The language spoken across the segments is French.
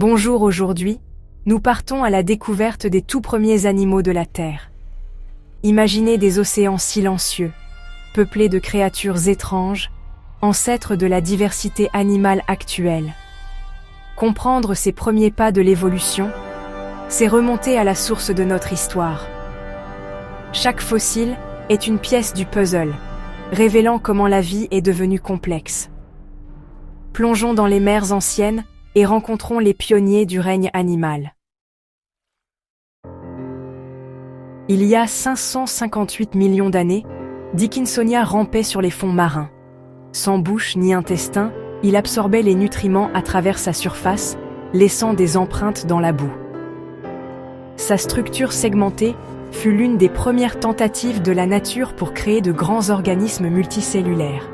Bonjour, aujourd'hui, nous partons à la découverte des tout premiers animaux de la Terre. Imaginez des océans silencieux, peuplés de créatures étranges, ancêtres de la diversité animale actuelle. Comprendre ces premiers pas de l'évolution, c'est remonter à la source de notre histoire. Chaque fossile est une pièce du puzzle, révélant comment la vie est devenue complexe. Plongeons dans les mers anciennes et rencontrons les pionniers du règne animal. Il y a 558 millions d'années, Dickinsonia rampait sur les fonds marins. Sans bouche ni intestin, il absorbait les nutriments à travers sa surface, laissant des empreintes dans la boue. Sa structure segmentée fut l'une des premières tentatives de la nature pour créer de grands organismes multicellulaires.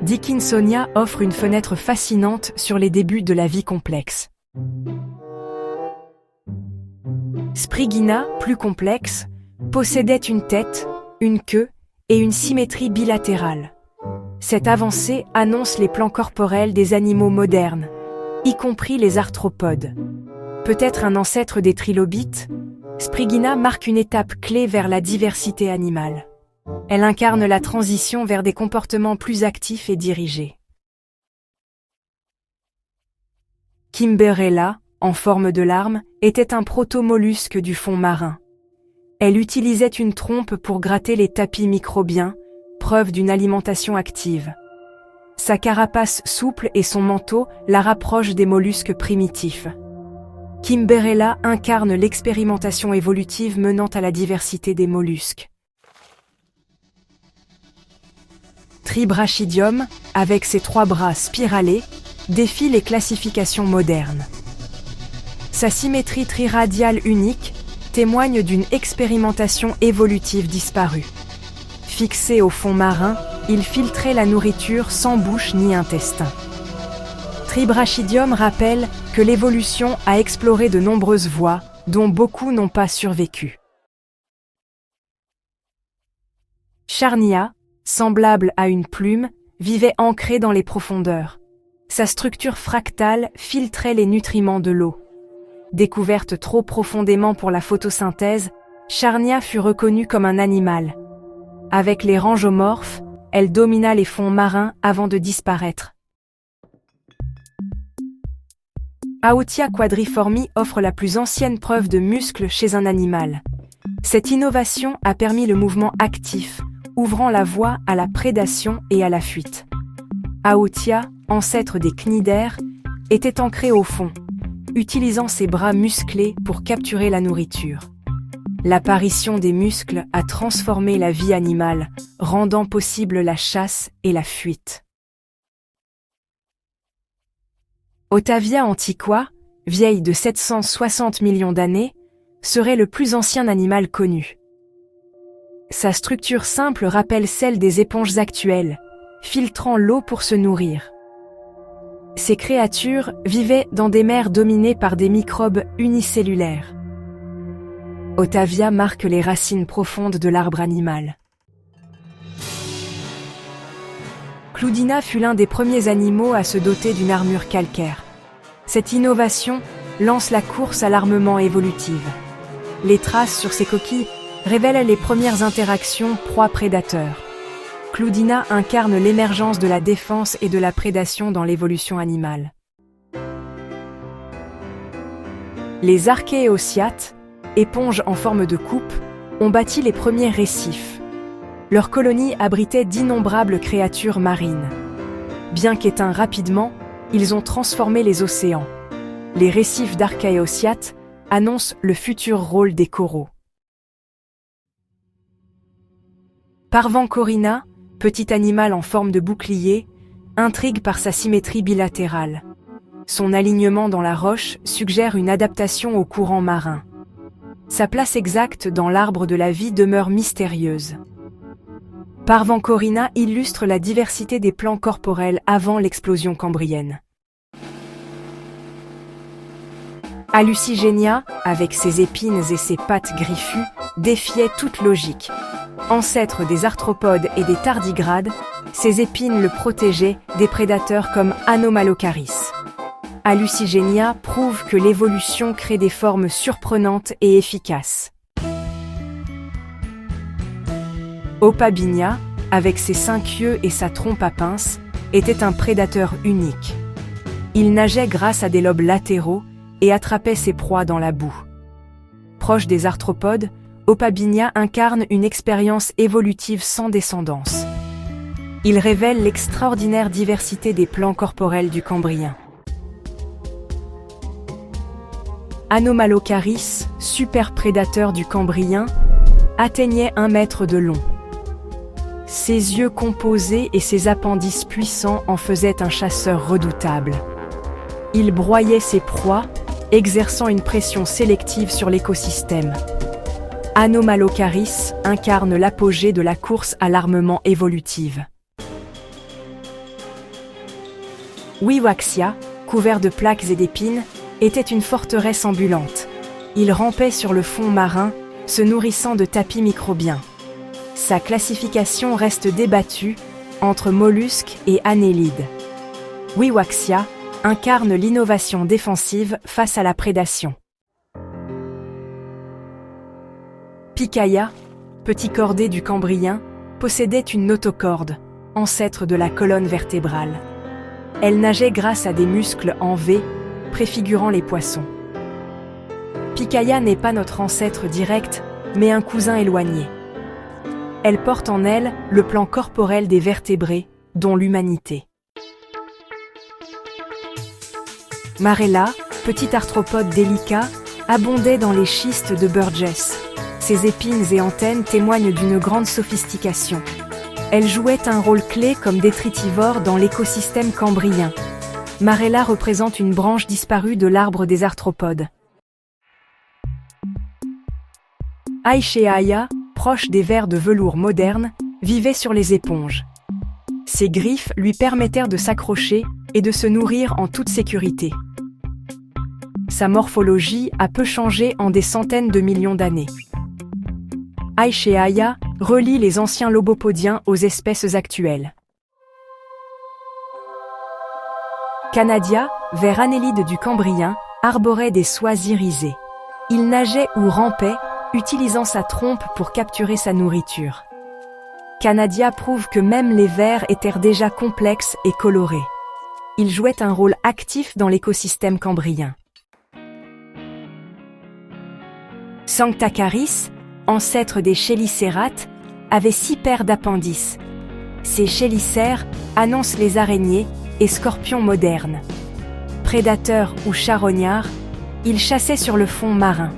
Dickinsonia offre une fenêtre fascinante sur les débuts de la vie complexe. Sprigina, plus complexe, possédait une tête, une queue et une symétrie bilatérale. Cette avancée annonce les plans corporels des animaux modernes, y compris les arthropodes. Peut-être un ancêtre des trilobites, Sprigina marque une étape clé vers la diversité animale. Elle incarne la transition vers des comportements plus actifs et dirigés. Kimberella, en forme de larme, était un proto-mollusque du fond marin. Elle utilisait une trompe pour gratter les tapis microbiens, preuve d'une alimentation active. Sa carapace souple et son manteau la rapprochent des mollusques primitifs. Kimberella incarne l'expérimentation évolutive menant à la diversité des mollusques. Tribrachidium, avec ses 3 bras spiralés, défie les classifications modernes. Sa symétrie triradiale unique témoigne d'une expérimentation évolutive disparue. Fixé au fond marin, il filtrait la nourriture sans bouche ni intestin. Tribrachidium rappelle que l'évolution a exploré de nombreuses voies, dont beaucoup n'ont pas survécu. Charnia, semblable à une plume, vivait ancrée dans les profondeurs. Sa structure fractale filtrait les nutriments de l'eau. Découverte trop profondément pour la photosynthèse, Charnia fut reconnue comme un animal. Avec les rangomorphes, elle domina les fonds marins avant de disparaître. Aotia quadriformi offre la plus ancienne preuve de muscle chez un animal. Cette innovation a permis le mouvement actif, ouvrant la voie à la prédation et à la fuite. Aotia, ancêtre des cnidaires, était ancré au fond, utilisant ses bras musclés pour capturer la nourriture. L'apparition des muscles a transformé la vie animale, rendant possible la chasse et la fuite. Otavia antiqua, vieille de 760 millions d'années, serait le plus ancien animal connu. Sa structure simple rappelle celle des éponges actuelles, filtrant l'eau pour se nourrir. Ces créatures vivaient dans des mers dominées par des microbes unicellulaires. Otavia marque les racines profondes de l'arbre animal. Cloudina fut l'un des premiers animaux à se doter d'une armure calcaire. Cette innovation lance la course à l'armement évolutive. Les traces sur ses coquilles révèlent les premières interactions proie-prédateur. Cloudina incarne l'émergence de la défense et de la prédation dans l'évolution animale. Les archéocyates, éponges en forme de coupe, ont bâti les premiers récifs. Leurs colonies abritaient d'innombrables créatures marines. Bien qu'éteints rapidement, ils ont transformé les océans. Les récifs d'archéocyates annoncent le futur rôle des coraux. Parvancorina, petit animal en forme de bouclier, intrigue par sa symétrie bilatérale. Son alignement dans la roche suggère une adaptation au courant marin. Sa place exacte dans l'arbre de la vie demeure mystérieuse. Parvancorina illustre la diversité des plans corporels avant l'explosion cambrienne. Hallucigenia, avec ses épines et ses pattes griffues, défiait toute logique. Ancêtre des arthropodes et des tardigrades, ses épines le protégeaient des prédateurs comme Anomalocaris. Hallucigenia prouve que l'évolution crée des formes surprenantes et efficaces. Opabinia, avec ses 5 yeux et sa trompe à pince, était un prédateur unique. Il nageait grâce à des lobes latéraux et attrapait ses proies dans la boue. Proche des arthropodes, Opabinia incarne une expérience évolutive sans descendance. Il révèle l'extraordinaire diversité des plans corporels du Cambrien. Anomalocaris, super prédateur du Cambrien, atteignait 1 mètre de long. Ses yeux composés et ses appendices puissants en faisaient un chasseur redoutable. Il broyait ses proies, exerçant une pression sélective sur l'écosystème. Anomalocaris incarne l'apogée de la course à l'armement évolutive. Wiwaxia, couvert de plaques et d'épines, était une forteresse ambulante. Il rampait sur le fond marin, se nourrissant de tapis microbiens. Sa classification reste débattue entre mollusques et annélides. Wiwaxia incarne l'innovation défensive face à la prédation. Pikaia, petit cordé du Cambrien, possédait une notocorde, ancêtre de la colonne vertébrale. Elle nageait grâce à des muscles en V, préfigurant les poissons. Pikaia n'est pas notre ancêtre direct, mais un cousin éloigné. Elle porte en elle le plan corporel des vertébrés, dont l'humanité. Marella, petit arthropode délicat, abondait dans les schistes de Burgess. Ses épines et antennes témoignent d'une grande sophistication. Elle jouait un rôle clé comme détritivore dans l'écosystème cambrien. Marella représente une branche disparue de l'arbre des arthropodes. Aisheaia, proche des vers de velours modernes, vivait sur les éponges. Ses griffes lui permettèrent de s'accrocher et de se nourrir en toute sécurité. Sa morphologie a peu changé en des centaines de millions d'années. Aisheaia relie les anciens lobopodiens aux espèces actuelles. Canadia, ver annélide du Cambrien, arborait des soies irisées. Il nageait ou rampait, utilisant sa trompe pour capturer sa nourriture. Canadia prouve que même les vers étaient déjà complexes et colorés. Il jouait un rôle actif dans l'écosystème cambrien. Sanctacaris, ancêtre des chélicérates, avait 6 paires d'appendices. Ces chélicères annoncent les araignées et scorpions modernes. Prédateurs ou charognards, ils chassaient sur le fond marin.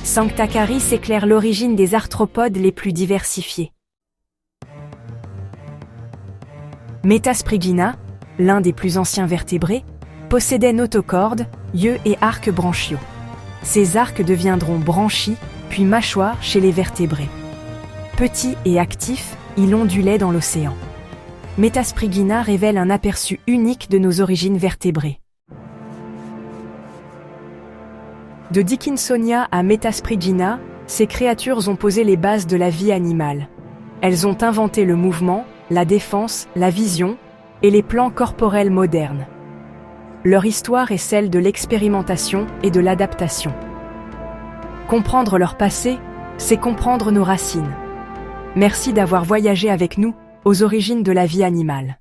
Sanctacaris éclaire l'origine des arthropodes les plus diversifiés. Metaspringina, l'un des plus anciens vertébrés, possédait notocordes, yeux et arcs branchiaux. Ces arcs deviendront branchies, puis mâchoires chez les vertébrés. Petit et actif, il ondulait dans l'océan. Metaspringina révèle un aperçu unique de nos origines vertébrées. De Dickinsonia à Metaspringina, ces créatures ont posé les bases de la vie animale. Elles ont inventé le mouvement, la défense, la vision et les plans corporels modernes. Leur histoire est celle de l'expérimentation et de l'adaptation. Comprendre leur passé, c'est comprendre nos racines. Merci d'avoir voyagé avec nous aux origines de la vie animale.